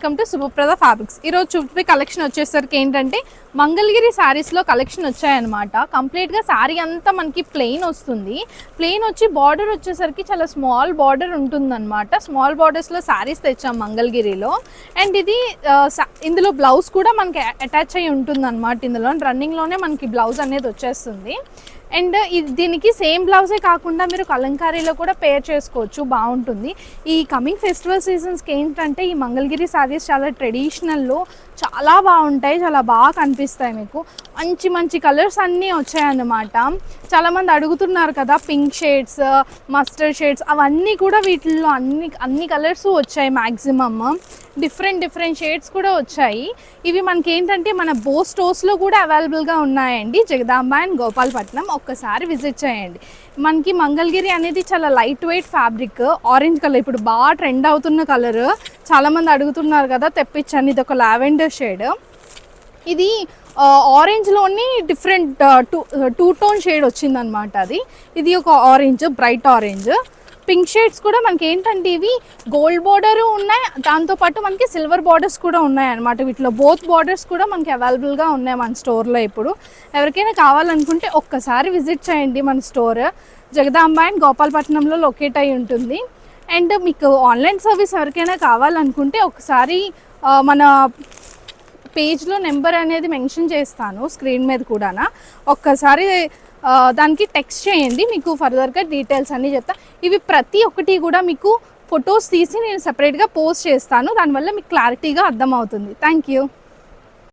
Welcome to Subhaprada fabrics. ఈరోజు చూపే collection వచ్చేసరికి ఏంటంటే మంగళగిరి శారీస్లో కలెక్షన్ వచ్చాయన్నమాట. కంప్లీట్గా శారీ అంతా మనకి ప్లెయిన్ వస్తుంది. ప్లెయిన్ వచ్చి బార్డర్ వచ్చేసరికి చాలా స్మాల్ బార్డర్ ఉంటుందన్నమాట. స్మాల్ బార్డర్స్లో శారీస్ తెచ్చాం మంగళగిరిలో. అండ్ ఇది ఇందులో బ్లౌజ్ కూడా మనకి అటాచ్ అయ్యి ఉంటుందన్నమాట. ఇందులో రన్నింగ్లోనే మనకి బ్లౌజ్ అనేది వచ్చేస్తుంది. అండ్ దీనికి సేమ్ బ్లౌజే కాకుండా మీరు కలంకారీలో కూడా పేర్ చేసుకోవచ్చు, బాగుంటుంది. ఈ కమింగ్ ఫెస్టివల్ సీజన్స్కి ఏంటంటే ఈ మంగళగిరి శారీస్ చాలా ట్రెడిషనల్లో చాలా బాగుంటాయి, చాలా బాగా కనిపిస్తాయి. మీకు మంచి మంచి కలర్స్ అన్నీ వచ్చాయన్నమాట. చాలామంది అడుగుతున్నారు కదా, పింక్ షేడ్స్, మస్టర్డ్ షేడ్స్, అవన్నీ కూడా వీటిల్లో అన్ని కలర్స్ వచ్చాయి. మ్యాక్సిమమ్ డిఫరెంట్ షేడ్స్ కూడా వచ్చాయి. ఇవి మనకి ఏంటంటే మన బో స్టోర్స్లో కూడా అవైలబుల్గా ఉన్నాయండి, జగదాంబ అండ్ గోపాలపట్నం. ఒక్కసారి విజిట్ చేయండి. మనకి మంగళగిరి అనేది చాలా light weight fabric. Orange colour ఇప్పుడు బాగా ట్రెండ్ అవుతున్న కలర్, చాలామంది అడుగుతున్నారు కదా, తెప్పించాను. ఇది ఒక లావెండర్ షేడ్. ఇది ఆరెంజ్లోని డిఫరెంట్ టూ టోన్ షేడ్ వచ్చిందనమాట. ఇది ఒక orange, bright orange. Pink shades కూడా మనకి ఏంటంటే ఇవి గోల్డ్ బార్డర్ ఉన్నాయి, దాంతోపాటు మనకి సిల్వర్ బార్డర్స్ కూడా ఉన్నాయి అనమాట. వీటిలో బోత్ బార్డర్స్ కూడా మనకి అవైలబుల్గా ఉన్నాయి మన స్టోర్లో. ఇప్పుడు ఎవరికైనా కావాలనుకుంటే ఒక్కసారి విజిట్ చేయండి. మన స్టోర్ జగదాంబ అండ్ గోపాలపట్నంలో లొకేట్ అయి ఉంటుంది. అండ్ మీకు ఆన్లైన్ సర్వీస్ ఎవరికైనా కావాలనుకుంటే ఒకసారి మన పేజ్లో నెంబర్ అనేది మెన్షన్ చేస్తాను స్క్రీన్ మీద కూడా. ఒక్కసారి దానికి టెక్స్ట్ చేయండి, మీకు ఫర్దర్గా డీటెయిల్స్ అన్నీ చెప్తా. ఇవి ప్రతి ఒక్కటి కూడా మీకు ఫొటోస్ తీసి నేను సపరేట్గా పోస్ట్ చేస్తాను, దానివల్ల మీకు క్లారిటీగా అర్థమవుతుంది. Thank you.